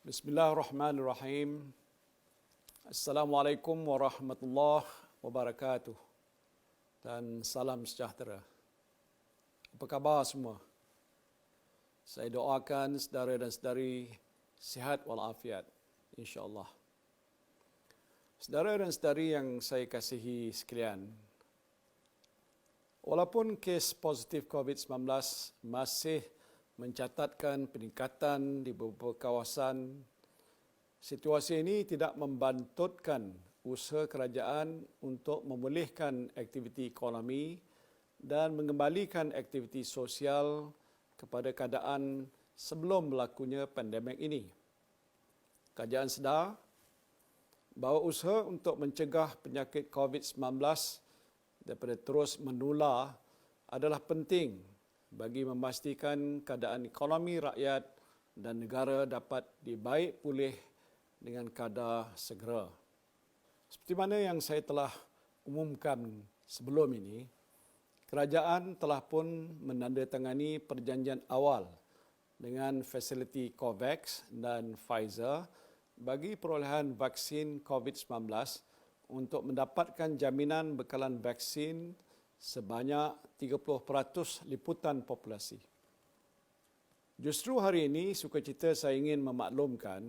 Bismillahirrahmanirrahim. Assalamualaikum warahmatullahi wabarakatuh. Dan salam sejahtera. Apa khabar semua? Saya doakan saudara dan saudari sihat walafiat, insya-Allah. Saudara dan saudari yang saya kasihi sekalian, walaupun kes positif COVID-19 masih mencatatkan peningkatan di beberapa kawasan, situasi ini tidak membantutkan usaha kerajaan untuk memulihkan aktiviti ekonomi dan mengembalikan aktiviti sosial kepada keadaan sebelum berlakunya pandemik ini. Kerajaan sedar bahawa usaha untuk mencegah penyakit COVID-19 daripada terus menular adalah penting bagi memastikan keadaan ekonomi rakyat dan negara dapat dibaik pulih dengan kadar segera. Seperti mana yang saya telah umumkan sebelum ini, kerajaan telah pun menandatangani perjanjian awal dengan fasiliti COVAX dan Pfizer bagi perolehan vaksin COVID-19 untuk mendapatkan jaminan bekalan vaksin sebanyak 30% liputan populasi. Justru hari ini sukacita saya ingin memaklumkan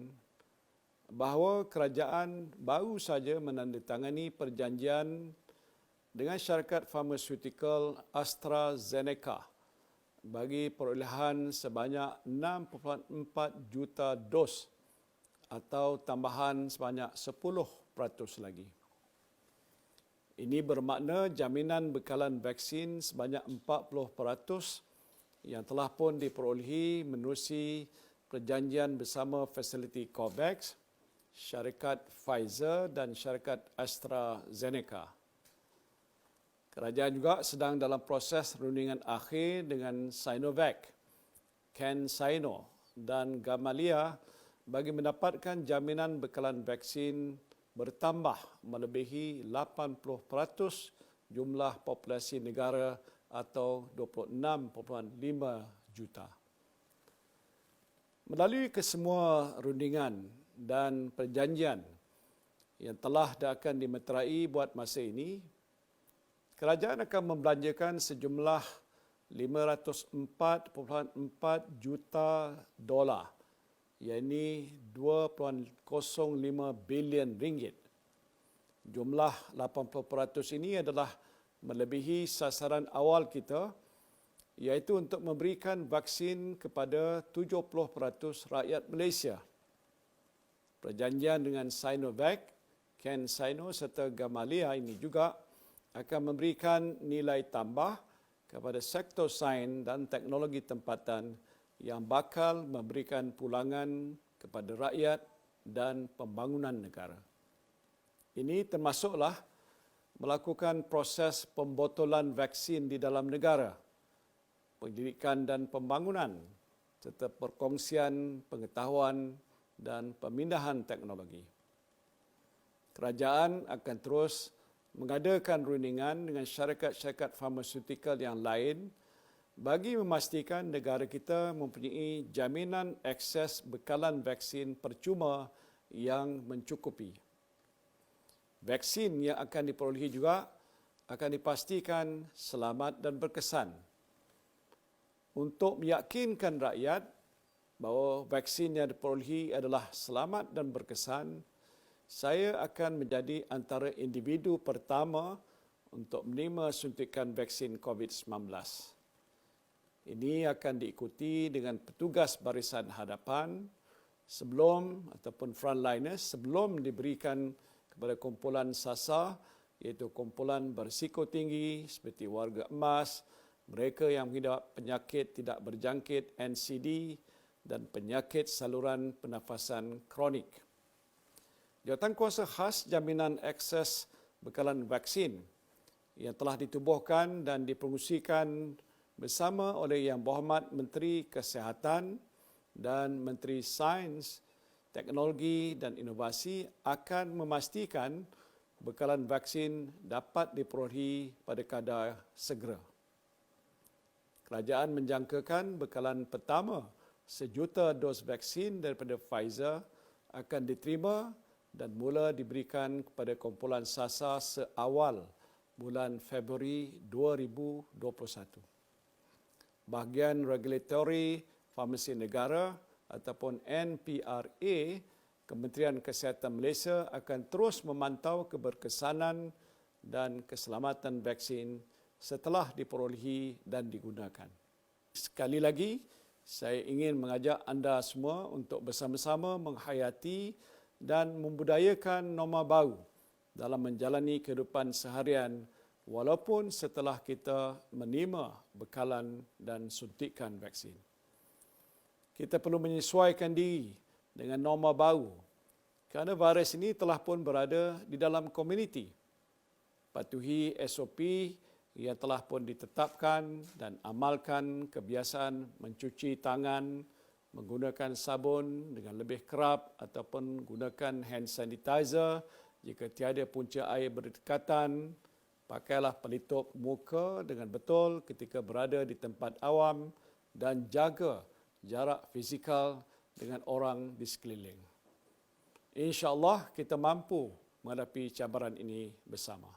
bahawa kerajaan baru saja menandatangani perjanjian dengan syarikat farmaseutical AstraZeneca bagi perolehan sebanyak 6.4 juta dos atau tambahan sebanyak 10% lagi. Ini bermakna jaminan bekalan vaksin sebanyak 40% yang telah pun diperolehi menerusi perjanjian bersama fasiliti COVAX, syarikat Pfizer dan syarikat AstraZeneca. Kerajaan juga sedang dalam proses rundingan akhir dengan Sinovac, CanSino dan Gamaleya bagi mendapatkan jaminan bekalan vaksin bertambah melebihi 80% jumlah populasi negara atau 26.5 juta. Melalui kesemua rundingan dan perjanjian yang telah dan akan dimeterai buat masa ini, kerajaan akan membelanjakan sejumlah 504.4 juta dolar, iaitu 2.05 bilion ringgit. Jumlah 80% ini adalah melebihi sasaran awal kita, iaitu untuk memberikan vaksin kepada 70% rakyat Malaysia. Perjanjian dengan Sinovac, CanSino serta Gamaleya ini juga akan memberikan nilai tambah kepada sektor sains dan teknologi tempatan yang bakal memberikan pulangan kepada rakyat dan pembangunan negara. Ini termasuklah melakukan proses pembotolan vaksin di dalam negara, pendidikan dan pembangunan, serta perkongsian pengetahuan dan pemindahan teknologi. Kerajaan akan terus mengadakan rundingan dengan syarikat-syarikat farmaseutical yang lain bagi memastikan negara kita mempunyai jaminan akses bekalan vaksin percuma yang mencukupi. Vaksin yang akan diperolehi juga akan dipastikan selamat dan berkesan. Untuk meyakinkan rakyat bahawa vaksin yang diperolehi adalah selamat dan berkesan, saya akan menjadi antara individu pertama untuk menerima suntikan vaksin COVID-19. Ini akan diikuti dengan petugas barisan hadapan sebelum ataupun frontliners sebelum diberikan kepada kumpulan sasar, iaitu kumpulan berisiko tinggi seperti warga emas, mereka yang mengidap penyakit tidak berjangkit NCD dan penyakit saluran pernafasan kronik. Jawatankuasa khas jaminan akses bekalan vaksin yang telah ditubuhkan dan dipromosikan bersama oleh Yang Berhormat Menteri Kesihatan dan Menteri Sains, Teknologi dan Inovasi akan memastikan bekalan vaksin dapat diperolehi pada kadar segera. Kerajaan menjangkakan bekalan pertama 1 juta dos vaksin daripada Pfizer akan diterima dan mula diberikan kepada kumpulan SASA seawal bulan Februari 2021. Bahagian Regulatory Farmasi Negara ataupun NPRA, Kementerian Kesihatan Malaysia akan terus memantau keberkesanan dan keselamatan vaksin setelah diperolehi dan digunakan. Sekali lagi, saya ingin mengajak anda semua untuk bersama-sama menghayati dan membudayakan norma baru dalam menjalani kehidupan seharian walaupun setelah kita menerima bekalan dan suntikan vaksin. Kita perlu menyesuaikan diri dengan norma baru kerana virus ini telah pun berada di dalam komuniti. Patuhi SOP yang telah pun ditetapkan dan amalkan kebiasaan mencuci tangan, menggunakan sabun dengan lebih kerap ataupun gunakan hand sanitizer jika tiada punca air berdekatan. Pakailah pelitup muka dengan betul ketika berada di tempat awam dan jaga jarak fizikal dengan orang di sekeliling. InsyaAllah kita mampu menghadapi cabaran ini bersama.